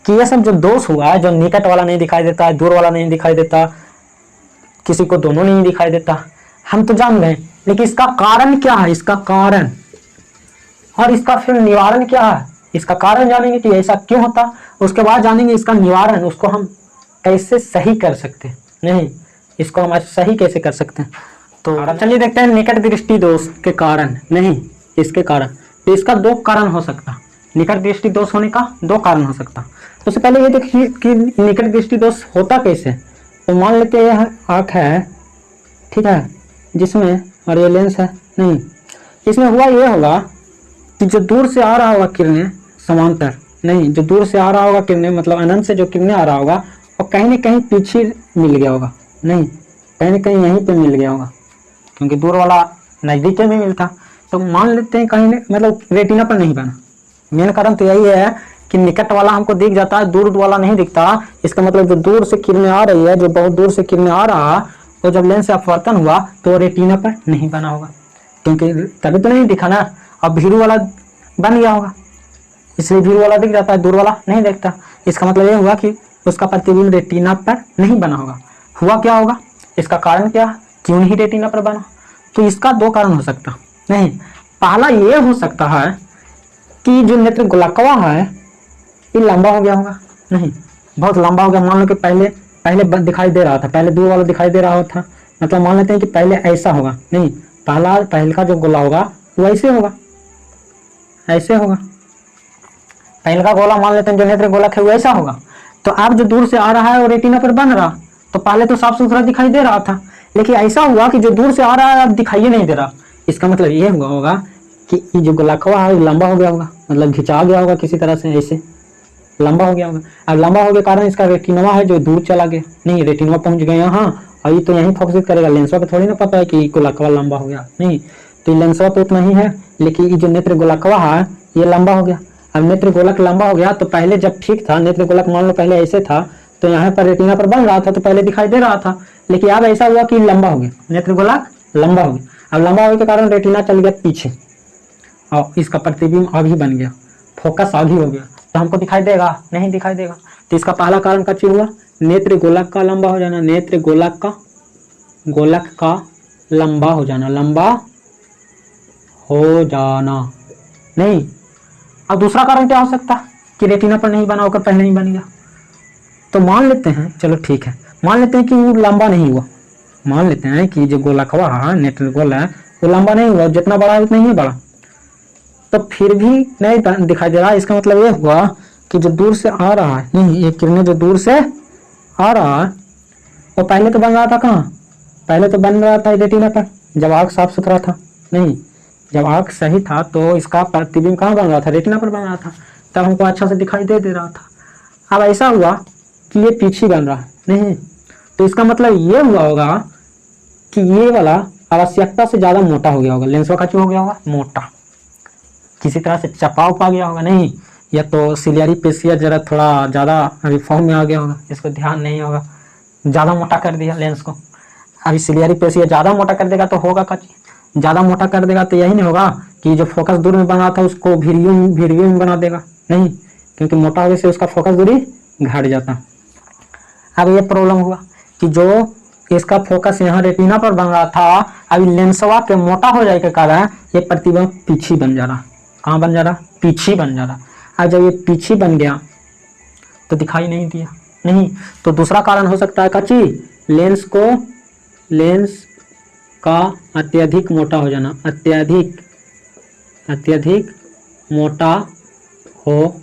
कि ये सब जो दोष हुआ है, जो निकट वाला नहीं दिखाई देता है, दूर वाला नहीं दिखाई देता, किसी को दोनों नहीं दिखाई देता, हम तो जान गए, लेकिन इसका कारण क्या है, इसका कारण और इसका फिर निवारण क्या है। इसका कारण जानेंगे कि ऐसा क्यों होता, उसके बाद जानेंगे इसका निवारण, उसको हम कैसे सही कर सकते हैं, नहीं इसको हम सही कैसे कर सकते हैं। तो चलिए देखते हैं निकट दृष्टि दोष के कारण, नहीं इसके कारण। तो इसका दो कारण हो सकता, निकट दृष्टि दोष होने का दो कारण हो सकता। तो उससे पहले ये देखिए कि निकट दृष्टि दोष होता कैसे। तो मान लेते हैं यह आँख है, ठीक है, जिसमें और ये लेंस है, नहीं इसमें हुआ ये होगा कि जो दूर से आ रहा होगा किरणें समांतर, नहीं जो दूर से आ रहा होगा किरणें मतलब अनंत से जो किरणें आ रहा होगा और कहीं ना कहीं पीछे मिल गया होगा, नहीं कहीं ना कहीं यहीं पे मिल गया होगा, क्योंकि दूर वाला नज़दीक में मिलता। तो मान लेते हैं कहीं मतलब रेटिना पर नहीं बना। मेन कारण तो यही है कि निकट वाला हमको दिख जाता है, दूर वाला नहीं दिखता। इसका मतलब जो दूर से किरणें आ रही है, जो बहुत दूर से किरणें आ रहा, तो जब लेंस से अपवर्तन हुआ तो रेटिना पर नहीं बना होगा, क्योंकि तभी तो नहीं दिखा ना। अब भीरू वाला बन गया होगा, इसलिए भीरू वाला दिख जाता है, दूर वाला नहीं दिखता। इसका मतलब ये हुआ कि उसका प्रतिबिंब रेटिना पर नहीं बना होगा। हुआ क्या होगा, इसका कारण क्या, क्यों नहीं रेटिना पर बना। तो इसका दो कारण हो सकता, नहीं पहला ये हो सकता है कि जो नेत्र गोलकवा है ये लंबा हो गया होगा, नहीं बहुत लंबा हो गया। मान लो कि पहले दिखाई दे रहा था, पहले दूर वाला दिखाई दे रहा था, मतलब मान लेते हैं कि पहले ऐसा होगा, नहीं पहले का जो गोला होगा वो ऐसे होगा, ऐसे होगा पहले का गोला, मान लेते हैं जो नेत्र गोलक है वो ऐसा होगा। तो अब जो दूर से आ रहा है और रेटिना पर बन रहा, तो पहले तो साफ सुथरा दिखाई दे रहा था, लेकिन ऐसा हुआ कि जो दूर से आ रहा है अब दिखाई नहीं दे रहा। इसका मतलब ये हुआ होगा कि ये जो गोलकवा है लंबा हो गया होगा, मतलब खिंचा गया होगा किसी तरह से, ऐसे लंबा हो गया होगा। अब लंबा हो गया कारण इसका रेटिनवा है जो दूर चला गया, नहीं रेटिनवा पहुंच गया यहाँ, और ये तो यहीं फोकस करेगा, लेंसवा को थोड़ी ना पता है कि गोलकवा लंबा हो गया, नहीं तो लेंसवा तो उतना ही है, लेकिन ये जो नेत्र गोलकवा है ये लंबा हो गया। अब नेत्र गोलक लंबा हो गया तो पहले जब ठीक था, नेत्र गोलक मान लो पहले ऐसे था तो यहाँ पर रेटिना पर बन रहा था तो पहले दिखाई दे रहा था, लेकिन अब ऐसा हुआ कि लंबा हो गया, नेत्र गोलक लंबा हो गया। अब लंबा होने के कारण रेटिना चल गया पीछे और इसका प्रतिबिंब आगे बन गया, फोकस आगे हो गया, तो हमको दिखाई देगा नहीं दिखाई देगा। तो इसका पहला कारण क्या चीज हुआ, नेत्र गोलक का लंबा हो जाना, नेत्र गोलक का लंबा हो जाना, लंबा हो जाना, नहीं। अब दूसरा कारण क्या हो सकता है कि रेटिना पर नहीं बना होकर पहले ही बन गया। तो मान लेते हैं, चलो ठीक है, मान लेते हैं कि वो लंबा नहीं हुआ, मान लेते हैं कि जो गोलकवा है नेत्र गोला है वो लंबा नहीं हुआ, जितना बड़ा है उतना ही बड़ा, तो फिर भी नहीं दिखाई दे रहा। इसका मतलब ये हुआ कि जो दूर से आ रहा है, नहीं ये किरणें जो दूर से आ रहा है वो पहले तो बन रहा था कहाँ, पहले तो बन रहा था रेटिना पर जब आँख साफ सुथरा था, नहीं जब आँख सही था तो इसका प्रतिबिंब कहाँ बन रहा था, रेटिना पर बन रहा था, तब हमको अच्छा से दिखाई दे रहा था। अब ऐसा हुआ कि ये पीछे बन रहा है, नहीं तो इसका मतलब ये हुआ होगा कि ये वाला आवश्यकता से ज़्यादा मोटा हो गया होगा, लेंसवा का हो गया होगा मोटा, किसी तरह से चपाव पा गया होगा, नहीं या तो सिलियरी पेशिया जरा थोड़ा ज़्यादा अभी फॉर्म में आ गया होगा, इसको ध्यान नहीं होगा, ज़्यादा मोटा कर दिया लेंस को। अभी सिलियरी पेशिया ज़्यादा मोटा कर देगा तो होगा क्या, ज़्यादा मोटा कर देगा तो यही नहीं होगा कि जो फोकस दूर में बना था उसको वीडियो में बना देगा, नहीं क्योंकि मोटा होने से उसका फोकस दूरी घट जाता। अब ये प्रॉब्लम हुआ कि जो इसका फोकस यहाँ रेटिना पर बन रहा था, अभी लेंसवा के मोटा हो जाने के कारण ये प्रतिबिंब पीछे बन जा रहा, कहाँ बन जा रहा, पीछे बन जा रहा। अब जब ये पीछे बन गया तो दिखाई नहीं दिया, नहीं तो दूसरा कारण हो सकता है कच्ची लेंस का अत्यधिक मोटा हो जाना, अत्यधिक मोटा हो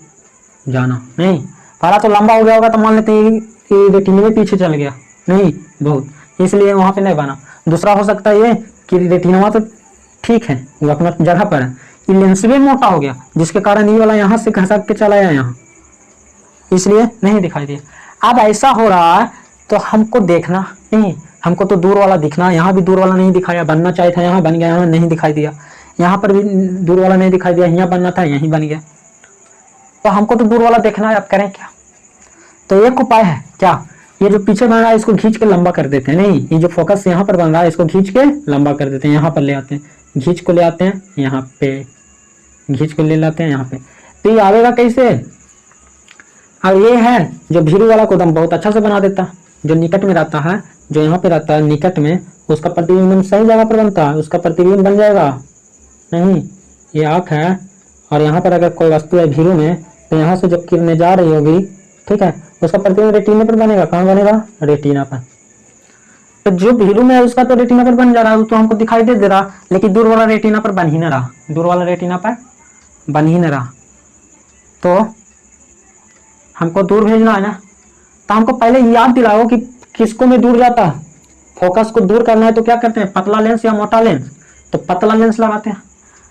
जाना, नहीं पहला तो लंबा हो गया होगा तो मान लेते हैं रेटिना में पीछे चल गया, नहीं बहुत, इसलिए वहाँ पे नहीं बना। दूसरा हो सकता है ये कि रेटिना तो ठीक है वो अपना जगह पर है, ये लेंस भी मोटा हो गया जिसके कारण ये वाला यहाँ से घसक के चला गया यहाँ, इसलिए नहीं दिखाई दिया। अब ऐसा हो रहा है तो हमको देखना, नहीं हमको तो दूर वाला दिखना, यहाँ भी दूर वाला नहीं दिखाया, बनना चाहिए था यहाँ बन गया, यहाँ नहीं दिखाई दिया, यहाँ पर भी दूर वाला नहीं दिखाई दिया, यहाँ बनना था यहीं बन गया, तो हमको तो दूर वाला देखना है। अब करें क्या, तो एक उपाय है क्या, ये जो पीछे बन रहा है इसको खींच के लंबा कर देते हैं, नहीं ये जो फोकस यहाँ पर बन रहा है इसको खींच के लंबा कर देते हैं, यहाँ पर ले आते हैं, खींच को ले आते हैं यहाँ पे, खींच को ले लाते हैं यहाँ पे, तो ये आवेगा कैसे, और ये है जो भीरू वाला को दम बहुत अच्छा से बना देता, जो निकट में रहता है, जो यहाँ पे रहता है निकट में, उसका प्रतिबिंब सही जगह पर बनता है, उसका प्रतिबिंब बन जाएगा। नहीं, ये आँख है और यहाँ पर अगर कोई वस्तु है भीरू में, तो यहाँ से जब किरणें जा रही होगी, ठीक है, उसका प्रतिबिंब रेटिना पर बनेगा। कहाँ बनेगा? रेटिना पर। तो जो भीरू में है उसका तो रेटिना पर बन जा रहा है, तो हमको दिखाई दे रहा, लेकिन दूर वाला रेटिना पर बन ही ना रहा, दूर वाला रेटिना पर बन ही ना रहा। तो हमको दूर भेजना है ना, तो हमको पहले याद दिलाओ कि किसको में दूर जाता है। फोकस को दूर करना है तो क्या करते हैं? पतला लेंस या मोटा लेंस? तो पतला लेंस लगाते हैं।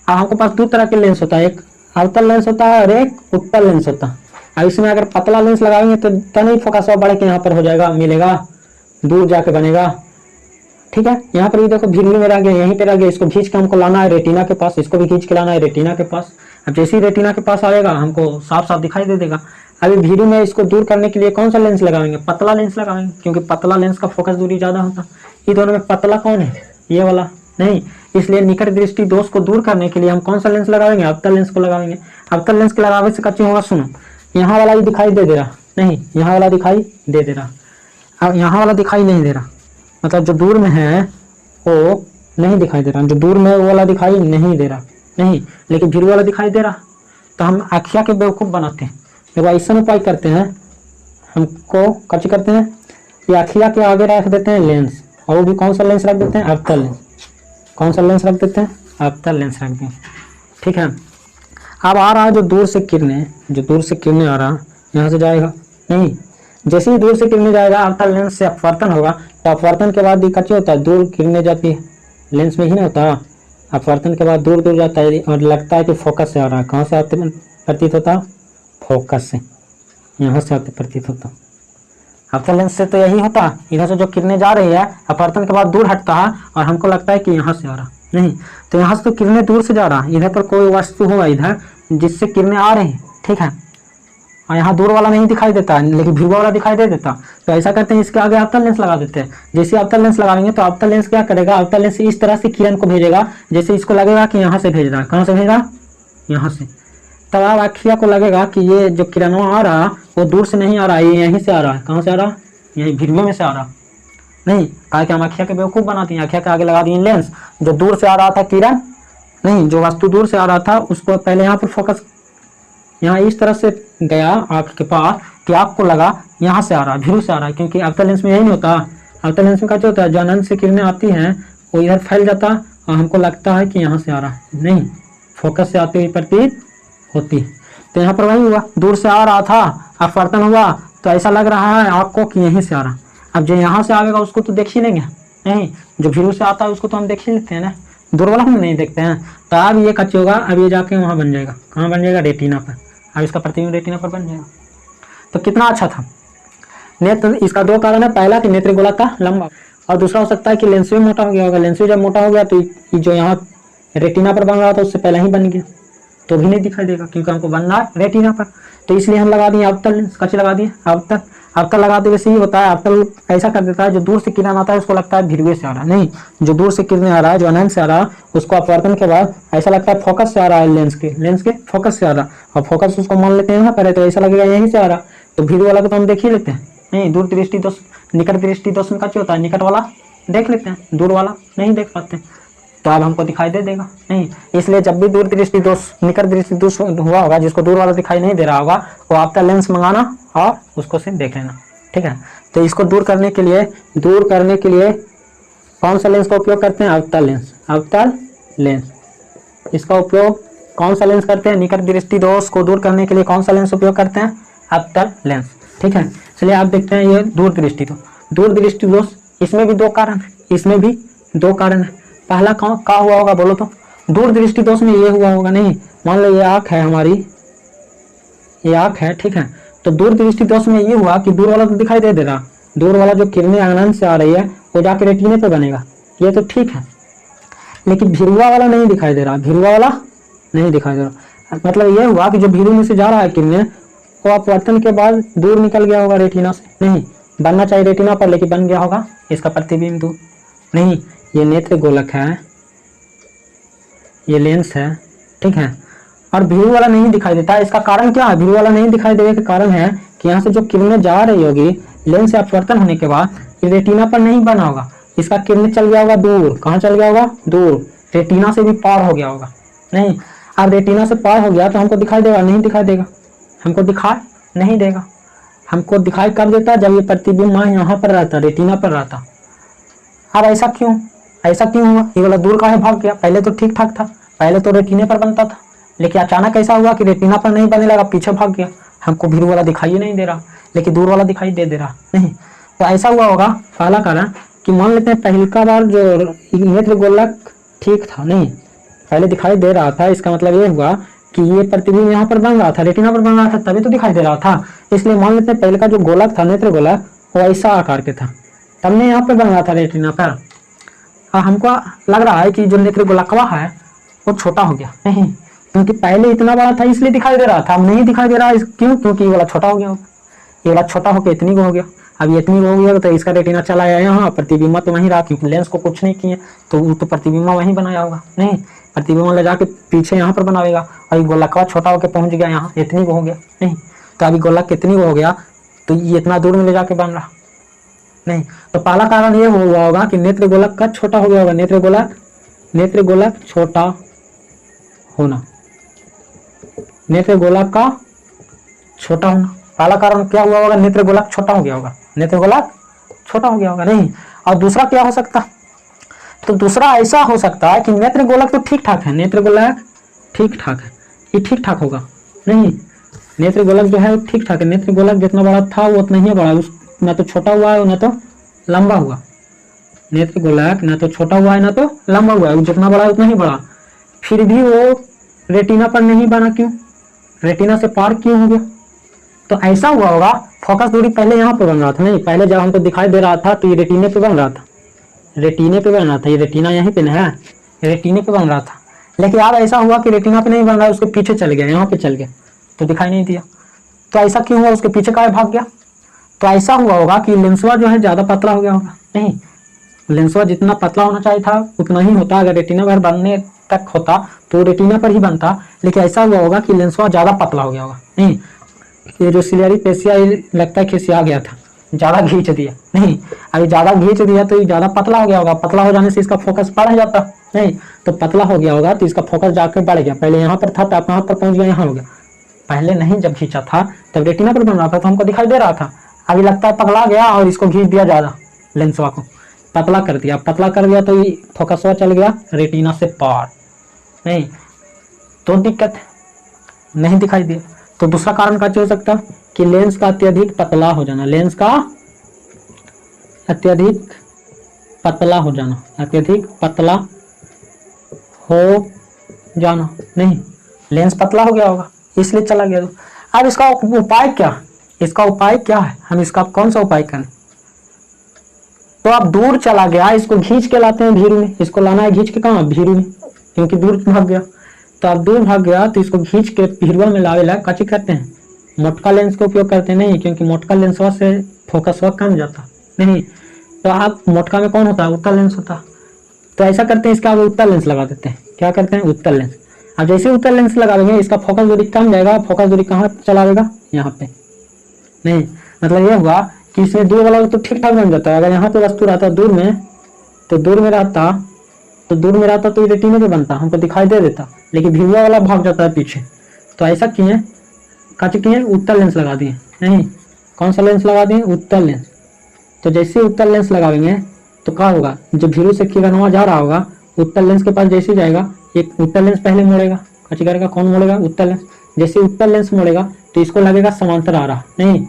अब हमको पास दो तरह के लेंस होता है, एक अवतल लेंस होता है और एक उत्तल लेंस होता है। अब इसमें अगर पतला लेंस लगाएंगे तो नहीं फोकस बढ़ के यहाँ पर हो जाएगा, मिलेगा, दूर जाके बनेगा। ठीक है, यहाँ पर भी देखो भीरू में रह गया, यहीं पे रह गया, इसको खींच के हमको लाना है रेटिना के पास, इसको भी खींच के लाना है रेटिना के पास। अब जैसे ही रेटिना के पास आएगा हमको साफ साफ दिखाई दे देगा। अभी भीरू में इसको दूर करने के लिए कौन सा लेंस लगाएंगे? पतला लेंस लगाएंगे, क्योंकि पतला लेंस का फोकस दूरी ज्यादा होता है। ये दोनों में पतला कौन है? ये वाला नहीं, इसलिए निकट दृष्टि दोष को दूर करने के लिए हम कौन सा लेंस लगाएंगे? अवतल लेंस को लगाएंगे। अवतल लेंस के लगावे से कच्चे होगा, सुनो, यहाँ वाला ही दिखाई दे रहा, नहीं यहाँ वाला दिखाई दे रहा, अब यहाँ वाला दिखाई नहीं दे रहा, मतलब जो दूर में है वो नहीं दिखाई दे रहा, जो दूर में वो वाला दिखाई नहीं दे रहा, नहीं, लेकिन भीरू वाला दिखाई दे रहा। तो हम आखिया के बेवकूफ़ बनाते हैं, जब ऐसा उपाय करते हैं, हमको कच्चे करते हैं, ये आखिया के आगे रख देते हैं लेंस, और वो भी कौन सा लेंस रख देते हैं? अवतल लेंस। कौन सा लेंस रख देते हैं? अवतल लेंस रख दें। ठीक है, अब आ रहा है जो दूर से किरणें, जो दूर से किरणें आ रहा, यहाँ से जाएगा नहीं, जैसे ही दूर से किरणें जाएगा अवतल लेंस से अपवर्तन होगा, तो अपवर्तन के बाद कच्चे होता है, दूर किरणें जाती है, लेंस में ही नहीं होता, अपवर्तन के बाद दूर दूर जाता है और लगता है कि फोकस से आ रहा है। कहाँ से आते प्रतीत होता? फोकस से, यहाँ से आते प्रतीत होता। अवतल लेंस से तो यही होता, इधर से जो किरणें जा रही है अपवर्तन के बाद दूर हटता है और हमको लगता है कि यहाँ से आ रहा, नहीं, तो यहाँ से तो किरणें दूर से जा रहा, इधर पर कोई वस्तु होगा इधर जिससे किरणें आ रही, ठीक है, और यहाँ दूर वाला नहीं दिखाई देता, लेकिन भीरू वाला दिखाई दे देता। तो ऐसा करते हैं, इसके आगे अवतल लेंस लगा देते हैं। जैसे अवतल लेंस लगाएंगे तो अवतल लेंस क्या करेगा? अवतल लेंस इस तरह से किरण को भेजेगा, जैसे इसको लगेगा कि यहाँ से भेज रहा है। कहाँ से भेज रहा? यहाँ से। तब आप आखिया को लगेगा कि ये जो किरण आ रहा वो दूर से नहीं आ रहा, ये यहीं से आ रहा है। कहाँ से आ रहा? यही भीरू में से आ रहा, नहीं, कहा कि हम आखिया के बेवकूफ़ बनाते हैं, आखिया के आगे लगा दिए लेंस, जो दूर से आ रहा था किरण, नहीं, जो वस्तु दूर से आ रहा था उसको पहले यहाँ पर फोकस, यहाँ इस तरह से गया आँख के पास कि आपको लगा यहाँ से आ रहा है, भीरू से आ रहा है, क्योंकि अवतल लेंस में यही नहीं होता। अवतल लेंस में क्या होता है? जो अनंत से किरणें आती हैं वो इधर फैल जाता और हमको लगता है कि यहाँ से आ रहा है, नहीं, फोकस से आती हुई प्रतीत होती। तो यहाँ पर वही हुआ, दूर से आ रहा था, अपवर्तन हुआ तो ऐसा लग रहा है आपको कि यहीं से आ रहा। अब जो यहाँ से आएगा उसको तो देख ही लेंगे, नहीं, जो भीरू से आता है उसको तो हम देख ही लेते हैं ना, दूर वाला हम नहीं देखते हैं। तो अब ये कच्चे होगा, अब ये जाके वहाँ बन जाएगा, कहाँ बन जाएगा? रेटिना पर। अब इसका प्रतिबिंब रेटिना पर बन जाएगा। तो कितना अच्छा था। नेत्र, इसका दो कारण है, पहला कि नेत्र गोलाकार लंबा, और दूसरा हो सकता है कि लेंस भी मोटा हो गया होगा। लेंस भी जब मोटा हो गया तो जो यहाँ रेटिना पर बन रहा था उससे पहले ही बन गया, तो भी नहीं दिखाई देगा, क्योंकि हमको बनना है रेटिना पर। तो इसलिए हम लगा दिए अवतल लेंस, कच्चे लगा दिए अवतल। अवतल लगा देने से ही होता है, अवतल ऐसा कर देता है, जो दूर से किरण आता है उसको लगता है भीरू से आ रहा है, नहीं, जो दूर से किरण आ रहा है, जो अनंत से आ रहा है, उसको अपवर्तन के बाद ऐसा लगता है फोकस से आ रहा है, लेंस के फोकस से आ रहा, और फोकस उसको मान लेते हैं यहाँ पर है, तो ऐसा लगेगा यहीं से आ रहा। तो भीरू वाला को तो हम देख ही लेते हैं, नहीं, दूर दृष्टि दोष, निकट दृष्टि दोष में कच्चे होता है, निकट वाला देख लेते हैं, दूर वाला नहीं देख पाते। तो अब हमको दिखाई दे देगा, नहीं, इसलिए जब भी दूर दृष्टि दोष, निकट दृष्टि दोष हुआ होगा, जिसको दूर वाला दिखाई नहीं दे रहा होगा, वो आपका लेंस मंगाना और उसको से देख लेना, ठीक है। तो इसको दूर करने के लिए कौन सा लेंस का उपयोग करते हैं? अवतल लेंस, अवतल लेंस। इसका उपयोग कौन सा लेंस करते हैं? निकट दृष्टि दोष को दूर करने के लिए कौन सा लेंस उपयोग करते हैं? अवतल लेंस, ठीक है। चलिए आप देखते हैं ये दूर दृष्टि दोष, दूर दृष्टि दोष, इसमें भी दो कारण है, इसमें भी दो कारण है। पहला क्या हुआ होगा बोलो तो? दूर दृष्टि दोष में ये हुआ होगा, नहीं, मान लो ये आँख है हमारी, ये आँख है, ठीक है, तो दूर दृष्टि दोष में ये हुआ कि दूर वाला तो दिखाई दे रहा, दूर वाला जो किरणें अनंत से आ रही है वो जाके रेटिने पे बनेगा, ये तो ठीक है, लेकिन भीरुआ वाला नहीं दिखाई दे रहा, भीरुआ वाला नहीं दिखाई दे रहा। मतलब ये हुआ कि जो भीरू में से जा रहा है किरणें, वो अपवर्तन के बाद दूर निकल गया होगा रेटिना से, नहीं, बनना चाहिए रेटिना पर, लेकिन बन गया होगा इसका प्रतिबिंब दूर, नहीं, ये नेत्र गोलक है, ये लेंस है, ठीक है, और भीरू वाला नहीं दिखाई देता। इसका कारण क्या है? भीरू वाला नहीं दिखाई देने का कारण है कि यहाँ से जो किरणें जा रही होगी लेंस से अपवर्तन होने के बाद ये रेटिना पर नहीं बना होगा, इसका किरण चल गया होगा दूर। कहाँ चल गया होगा? दूर। रेटिना से भी पार हो गया होगा। नहीं, अब रेटिना से पार हो गया तो हमको दिखाई देगा? नहीं दिखाई देगा, हमको दिखाई नहीं देगा। हमको दिखाई कब देता? जब ये प्रतिबिंब यहाँ पर रहता, रेटिना पर रहता। अब ऐसा क्यों? ऐसा क्यों हुआ? ये वाला दूर काहे भाग गया? पहले तो ठीक ठाक था, पहले तो रेटिने पर बनता था, लेकिन अचानक ऐसा हुआ कि रेटिना पर नहीं बनने लगा, पीछे भाग गया। हमको भीड़ वाला दिखाई नहीं दे रहा, लेकिन दूर वाला दिखाई दे रहा। नहीं, तो ऐसा हुआ होगा पहला कारण कि मान लेते हैं पहला बार जो नेत्र गोलक ठीक था, नहीं पहले दिखाई दे रहा था, इसका मतलब ये हुआ कि ये प्रतिबिंब यहाँ पर बन रहा था, रेटिना पर बन रहा था, तभी तो दिखाई दे रहा था। इसलिए मान लेते हैं पहले का जो गोलक था, नेत्र गोलक, वो ऐसा आकार के था, तब नहीं यहाँ पर बन रहा था रेटिना पर। हमको लग रहा है कि जो नेत्र गोलकवा है वो छोटा हो गया। नहीं, क्योंकि पहले इतना बड़ा था इसलिए दिखाई दे रहा था, अब नहीं दिखाई दे रहा है। क्यों? क्योंकि ये वाला छोटा हो गया होगा, ये वाला छोटा होकर इतनी को हो गया। अब ये इतनी को हो गया तो इसका रेटिना चला आया यहाँ, प्रतिबिंब तो वहीं रहा, क्योंकि लेंस को कुछ नहीं किए तो वो तो प्रतिबिंब वहीं बनाया होगा। नहीं, प्रतिबिंब ले जाके पीछे यहाँ पर बनाएगा, और ये गोलकवा छोटा होकर पहुंच गया यहाँ, इतनी को हो गया। नहीं, तो अभी गोलक कितनी को हो गया तो ये इतना दूर में ले जाके बन रहा। नहीं, तो पहला कारण ये हुआ होगा कि नेत्र गोलक का छोटा हो गया होगा। नेत्र गोलक छोटा होना, नेत्र गोलक का छोटा होना, पहला कारण क्या हुआ होगा? नेत्र गोलक छोटा हो गया होगा, नेत्र गोलक छोटा हो गया होगा। नहीं, और दूसरा क्या हो सकता? तो दूसरा ऐसा हो सकता है कि नेत्र गोलक तो ठीक ठाक है, नेत्र गोलक ठीक ठाक है, ये ठीक ठाक होगा। नहीं, नेत्र गोलक जो है वो ठीक ठाक है, नेत्र गोलक जितना बड़ा था वो उतना ही बड़ा, न तो छोटा हुआ है न तो लंबा हुआ। नेत्र गोलक न तो छोटा हुआ है न तो लंबा हुआ है, जितना बड़ा है उतना ही बड़ा। फिर भी वो रेटिना पर नहीं बना, क्यों? रेटिना से पार क्यों हो गया? तो ऐसा हुआ होगा, फोकस दूरी पहले यहाँ पे बन रहा था। नहीं, पहले जब हमको दिखाई दे रहा था तो ये रेटिने पे बन रहा था, रेटिने पे बन रहा था, ये रेटिना यहीं पे है, रेटिने पे बन रहा था। लेकिन अब ऐसा हुआ कि रेटिना पे नहीं बन रहा, उसके पीछे चल गया, यहाँ पे चल गया तो दिखाई नहीं दिया। तो ऐसा क्यों हुआ? उसके पीछे का भाग गया। तो ऐसा हुआ होगा कि लेंसवा जो है ज्यादा पतला हो गया होगा। नहीं, लेंसवा जितना पतला होना चाहिए था उतना ही होता, अगर रेटिना पर बनने तक होता तो रेटिना पर ही बनता, लेकिन ऐसा हुआ होगा कि लेंसवा ज्यादा पतला हो गया होगा। नहीं, ये जो सिलियरी पेशिया लगता है खिसिया गया था, ज्यादा खींच दिया। नहीं, अभी ज्यादा खींच दिया तो ये ज्यादा पतला हो गया होगा, पतला हो जाने से इसका फोकस बढ़ जाता। नहीं, तो पतला हो गया होगा तो इसका फोकस जाकर बढ़ गया, पहले यहाँ पर था तो आप यहाँ पर पहुंच गया, यहाँ हो गया। पहले नहीं, जब खींचा था तब रेटिना पर बन रहा था तो हमको दिखाई दे रहा था, अभी लगता है पगला गया और इसको खींच दिया ज्यादा, लेंसवा को पतला कर दिया, पतला कर दिया तो ये फोकसवा चल गया रेटिना से पार। नहीं, तो दिक्कत नहीं दिखाई दिया। तो दूसरा कारण क्या हो सकता कि लेंस का अत्यधिक पतला हो जाना, लेंस का अत्यधिक पतला हो जाना, अत्यधिक पतला हो जाना। नहीं, लेंस पतला हो गया होगा इसलिए चला गया। अब इसका उपाय क्या? इसका उपाय क्या है? हम इसका कौन सा उपाय करें? तो अब दूर चला गया, इसको खींच के लाते हैं भीड़ में, इसको लाना है खींच के कहाँ? भीड़ में, क्योंकि दूर भाग गया। तो अब दूर भाग गया तो इसको खींच के भीड़वा में लावे ला काची करते हैं? मोटका लेंस का उपयोग करते हैं। नहीं, क्योंकि मोटका लेंसवा से फोकसवा कम जाता। नहीं, तो आप मोटका में कौन होता है? उत्तल लेंस होता। तो ऐसा करते हैं, इसका अब उत्तल लेंस लगा देते हैं। क्या करते हैं? उत्तल लेंस। अब जैसे उत्तल लेंस लगा देंगे इसका फोकस दूरी कम जाएगा, फोकस दूरी कहाँ चलाएगा? यहाँ पे। नहीं, मतलब ये हुआ कि इसमें दूर वाला तो ठीक ठाक बन जाता है। अगर यहाँ पे वस्तु रहता दूर में तो दूर में रहता तो ये रेटिने पे बनता, हमको दिखाई दे देता, लेकिन भिड़वा वाला भाग जाता है पीछे। तो ऐसा किए, काची किए? उत्तल लेंस लगा दिए। नहीं, कौन सा लेंस लगा दिए? उत्तल लेंस। तो जैसे उत्तल लेंस लगाएंगे तो क्या होगा? जो भीड़ू से किरणवा जा रहा होगा उत्तल लेंस के पास जैसे जाएगा, एक उत्तल लेंस पहले मोड़ेगा, काची करेगा? कौन मोड़ेगा? उत्तल लेंस। जैसे उत्तल लेंस मोड़ेगा तो इसको लगेगा समांतर आ रहा। नहीं,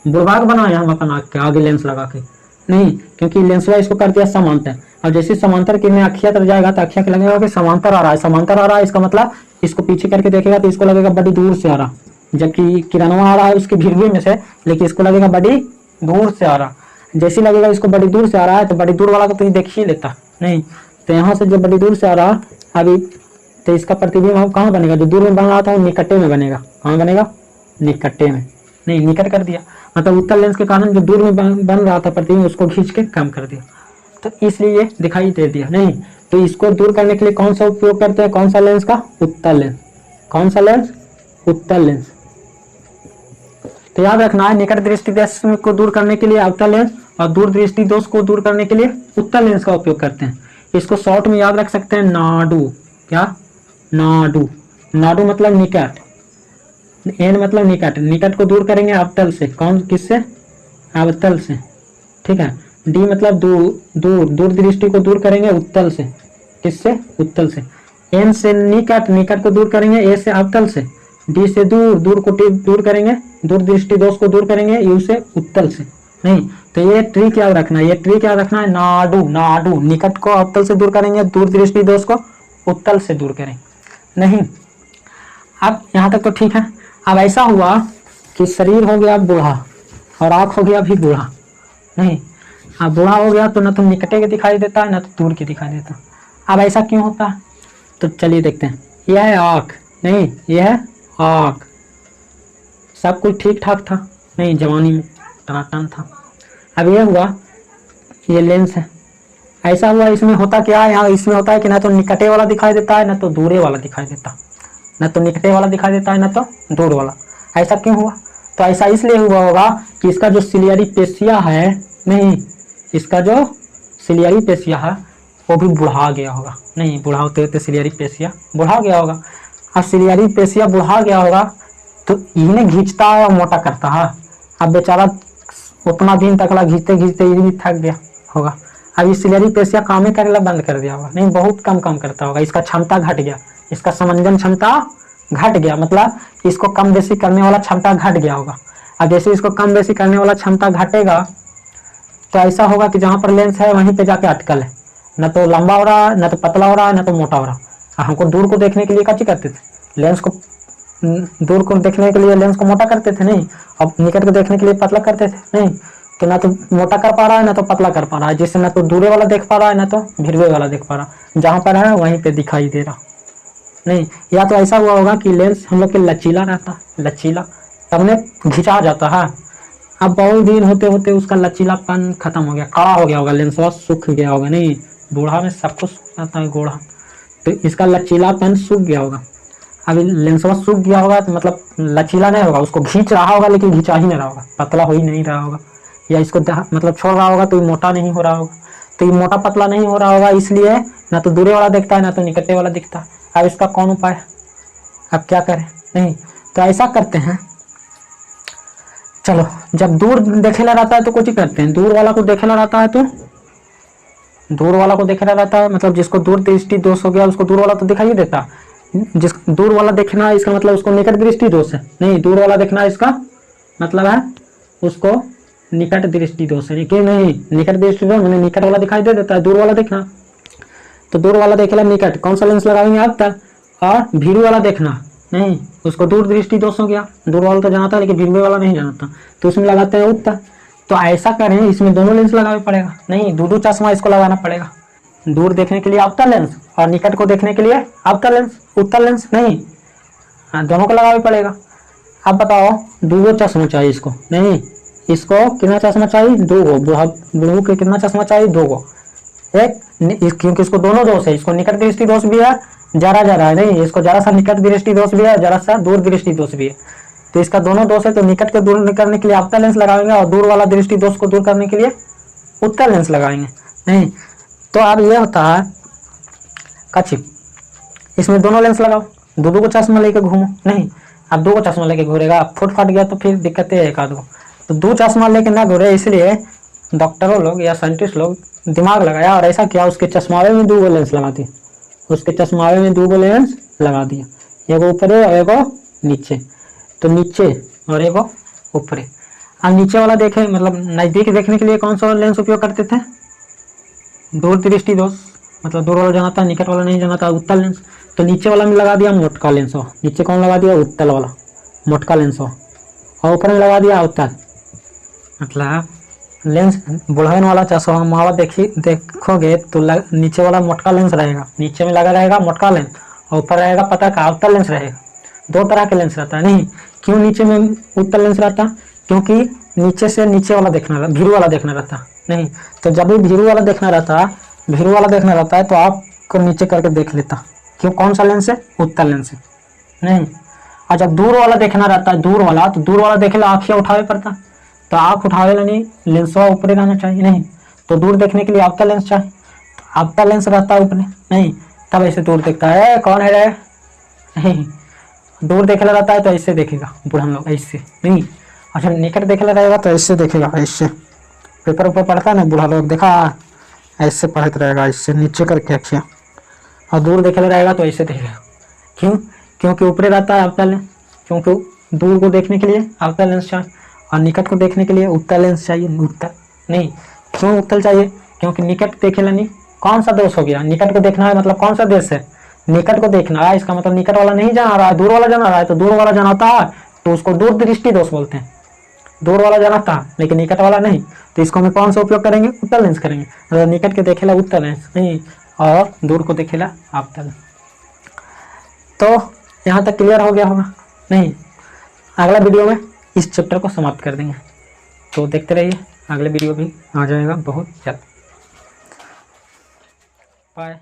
बुड़बाग बनाया हम अपन आँख के आगे लेंस लगा के। नहीं, क्योंकि लेंसवा इसको कर दिया समांतर, और जैसे समांतर किरणें अखिया तरफ जाएगा तो अखिया के लगेगा कि समांतर आ रहा है, समांतर आ रहा है, इसका मतलब इसको पीछे करके देखेगा तो इसको लगेगा बड़ी दूर से आ रहा, जबकि किरणवा आ रहा है उसके भीड़वे में से, लेकिन इसको लगेगा बड़ी दूर से आ रहा। जैसे लगेगा इसको बड़ी दूर से आ रहा है तो बड़ी दूर वाला को तो ये देख ही लेता। नहीं, तो यहाँ से जो बड़ी दूर से आ रहा अभी, तो इसका प्रतिबिंब कहाँ बनेगा? जो दूर में बन रहा था वो निकटे में बनेगा। कहाँ बनेगा? निकटे में। नहीं, निकट कर दिया, मतलब उत्तल लेंस के कारण जो दूर में बन रहा था प्रतिबिंब उसको खींच के कम कर दिया, तो इसलिए ये दिखाई दे दिया। नहीं, तो इसको दूर करने के लिए कौन सा उपयोग करते हैं? कौन सा लेंस का? उत्तल लेंस। कौन सा लेंस? उत्तल लेंस। तो याद रखना है निकट दृष्टि दोष को दूर करने के लिए अवतल लेंस और दूर दृष्टि दोष को दूर करने के लिए उत्तल लेंस का उपयोग करते हैं। इसको शॉर्ट में याद रख सकते हैं नाडु। क्या? नाडु। नाडु मतलब निकट, एन मतलब निकट, निकट को दूर करेंगे अवतल से। कौन? किससे? अवतल से। ठीक है। डी मतलब दूर, दूर, दूर दृष्टि को दूर करेंगे उत्तल से। किससे? उत्तल से। एन से निकट, निकट को दूर करेंगे ए से अवतल से। डी से दूर, दूर को दूर करेंगे, दूर दृष्टि दोष को दूर करेंगे यू से उत्तल से। नहीं, तो ये ट्रिक याद रखना है, ये ट्रिक याद रखना है। नाडु, नाडु, निकट को अवतल से दूर करेंगे, दूर दृष्टि दोष को उत्तल से दूर करेंगे। नहीं, अब यहाँ तक तो ठीक है। अब ऐसा हुआ कि शरीर हो गया बूढ़ा और आँख हो गया भी बूढ़ा। नहीं, अब बूढ़ा हो गया तो ना तो निकटे के दिखाई देता है ना तो दूर के दिखाई देता। अब ऐसा क्यों होता है? तो चलिए देखते हैं। यह है आँख, नहीं यह है आँख। सब कुछ ठीक ठाक था, नहीं जवानी में टनाटन था। अब ये हुआ, ये लेंस है। ऐसा हुआ, इसमें होता क्या है? यहाँ इसमें होता है कि ना तो निकटे वाला दिखाई देता है ना तो दूरे वाला दिखाई देता, ना तो निकटे वाला दिखाई देता है ना तो दूर वाला। ऐसा क्यों हुआ? तो ऐसा इसलिए हुआ होगा कि इसका जो सिलियरी पेशिया है, नहीं इसका जो सिलियरी पेशिया है वो भी बुढ़ा गया होगा। नहीं, बुढ़ा होते होते सिलियरी पेशिया बुढ़ा गया होगा। अब सिलियरी पेशिया बुढ़ा गया होगा तो इन्हें खींचता है और मोटा करता है। अब बेचारा उतना दिन तक खींचते खींचते ये भी थक गया होगा। अब ये सिलियरी पेशिया काम ही करना बंद कर दिया होगा। नहीं, बहुत कम काम करता होगा, इसका क्षमता घट गया, इसका समंजन क्षमता घट गया, मतलब इसको कम बेसी करने वाला क्षमता घट गया होगा। अब जैसे इसको कम बेसी करने वाला क्षमता घटेगा तो ऐसा होगा कि जहाँ पर लेंस है वहीं पे जाके अटकल है, न तो लंबा हो रहा है, न तो पतला हो रहा है, न तो मोटा हो रहा है। हमको दूर को देखने के लिए क्या करते थे? लेंस को दूर को देखने के लिए लेंस को मोटा करते थे, नहीं, अब निकट को देखने के लिए पतला करते थे, नहीं। तो ना तो मोटा कर पा रहा है ना तो पतला कर पा रहा है, जिससे ना तो दूरे वाला देख पा रहा है ना तो भिरवे वाला देख पा रहा। जहाँ पर है वहीं पे दिखाई दे रहा। नहीं, या तो ऐसा हुआ होगा कि लेंस हम लोग के लचीला रहता, लचीला तब ने घिंचा जाता है। अब बहुत दिन होते होते उसका लचीलापन खत्म हो गया, कड़ा हो गया होगा, लेंस सूख गया होगा। नहीं, बूढ़ा में सब कुछ सूख जाता है गोढ़ा, तो इसका लचीलापन सूख गया होगा। अभी लेंसवा सूख गया होगा तो मतलब लचीला नहीं होगा, उसको खींच रहा होगा लेकिन खींचा ही नहीं रहा होगा, पतला हो ही नहीं रहा होगा, या इसको मतलब छोड़ रहा होगा तो ये मोटा नहीं हो रहा होगा। तो ये मोटा पतला नहीं हो रहा होगा, इसलिए ना तो दूरे वाला दिखता है ना तो निकटे वाला दिखता है। अब इसका कौन उपाय? अब क्या करें? नहीं, तो ऐसा करते हैं, चलो जब दूर देखेला रहता है तो कुछ ही करते हैं। दूर वाला को देखेला रहता है तो दूर वाला को देखेला रहता है, मतलब जिसको दूर दृष्टि दोष हो गया उसको दूर वाला तो दिखाई देता। जिस दूर वाला देखना इसका मतलब उसको निकट दृष्टि दोष है। नहीं, दूर वाला देखना इसका मतलब है उसको निकट दृष्टि दोष है। क्यों? नहीं, निकट दृष्टि दोष मैंने निकट वाला दिखाई दे देता है, दूर वाला देखना तो दूर वाला देखेला निकट। कौन सा लेंस लगाएंगे आप तक? और भीरू वाला देखना, नहीं उसको दूर दृष्टि दोष हो गया। दूर वाला तो जानता है लेकिन भीरू वाला नहीं जानता, तो उसमें लगाते हैं उत्तर। तो ऐसा करें, इसमें दोनों लेंस लगाना पड़ेगा। नहीं, दो चश्मा इसको लगाना पड़ेगा, दूर देखने के लिए अवतल लेंस और निकट को देखने के लिए अवतल लेंस, उत्तल लेंस। नहीं, हाँ दोनों को लगाना पड़ेगा। अब बताओ, दो चश्मा चाहिए इसको। नहीं, इसको कितना चश्मा चाहिए? दो गो। बुढ़ऊ के कितना चश्मा चाहिए? दो गो। एक क्योंकि इसको दोनों दोष है, इसको निकट दृष्टि दोष भी है, जरा जरा है, नहीं इसको जरा सा निकट दृष्टि दोष भी है, जरा सा दूर दृष्टि दोष भी है। तो इसका दोनों दोष है, तो निकट के दूर करने के लिए अवतल लेंस लगाएंगे और दूर वाला दृष्टि दोष को दूर करने के लिए उत्तल लेंस लगाएंगे। नहीं, तो अब ये होता है कचिप, इसमें दोनों लेंस लगाओ, दो को चश्मा लेके घूमो। नहीं, अब दो को चश्मा लेके घूरेगा, फुट फट गया तो फिर दिक्कतें है एक आध को। तो दो चश्मा लेके ना घूरे, इसलिए डॉक्टरों लोग या साइंटिस्ट लोग दिमाग लगाया और ऐसा किया, उसके चश्मावे में दो लेंस लगा दिए, उसके चश्मावे में दो लेंस लगा दिया, एगो ऊपर और एगो नीचे। तो नीचे और एगो ऊपर। अब नीचे वाला देखे मतलब नजदीक देखने के लिए कौन सा लेंस उपयोग करते थे? दूर दृष्टि दोष, मतलब दूर वाला जाना था, निकट वाला नहीं जाना था, उत्तल लेंस। तो नीचे वाला में लगा दिया मोटका लेंस हो, नीचे कौन लगा दिया? उत्तल वाला मोटका लेंस हो, और ऊपर में लगा दिया उत्तल। मतलब लेंस बुढ़ान वाला चश्मा वाला देखोगे तो नीचे वाला मोटका लेंस रहेगा, नीचे में लगा रहेगा मोटका लेंस, और ऊपर रहेगा पता का उत्तल लेंस रहेगा। दो तरह के लेंस रहता है। नहीं, क्यों नीचे में उत्तल लेंस रहता? क्योंकि नीचे से नीचे वाला देखना, भीरू वाला देखना रहता। नहीं, तो जब भी भीरू वाला देखना रहता है तो आपको नीचे करके देख लेता। क्यों? कौन सा लेंस है? उत्तल लेंस है। नहीं, और जब दूर वाला देखना रहता है, दूर वाला, तो दूर वाला देखेला आँखिया उठावे पड़ता, तो आँख उठावेला नहीं, लेंसवा ऊपर रहना चाहिए नहीं, तो दूर देखने के लिए आपका लेंस चाहिए, तो आपका लेंस रहता है ऊपर नहीं, तब ऐसे दूर देखता है, कौन है रे नहीं, दूर देखेला रहता है तो ऐसे देखेगा बूढ़ा लोग, ऐसे नहीं। अच्छा निकट देखेला रहेगा तो ऐसे देखेगा, ऐसे पेपर ऊपर पढ़ता है ना बूढ़ा लोग, देखा ऐसे पढ़ते रहेगा, ऐसे नीचे करके अखियाँ, और दूर देखेला रहेगा तो ऐसे देखेगा। क्यों? क्योंकि ऊपरे रहता है आपका लेंस, क्योंकि दूर को देखने के लिए आपका लेंस चाहिए और निकट को देखने के लिए उत्तल लेंस चाहिए, उत्तल नहीं। क्यों उत्तल चाहिए? क्योंकि निकट देखेला नहीं, कौन सा दोष हो गया, निकट को देखना है मतलब कौन सा देश है, निकट को देखना है, इसका मतलब निकट वाला नहीं जाना रहा है, दूर वाला जाना रहा है, तो दूर वाला जनाता है तो उसको दूर दृष्टि दोष बोलते हैं, दूर वाला जनाता है लेकिन निकट वाला नहीं, तो इसको हम कौन सा उपयोग करेंगे, उत्तल लेंस करेंगे। तो निकट के देखेला उत्तल लेंस नहीं, और दूर को देखेला अवतल। तो यहाँ तक क्लियर हो गया होगा नहीं? अगला वीडियो में इस चैप्टर को समाप्त कर देंगे, तो देखते रहिए, अगले वीडियो भी आ जाएगा बहुत जल्द। बाय।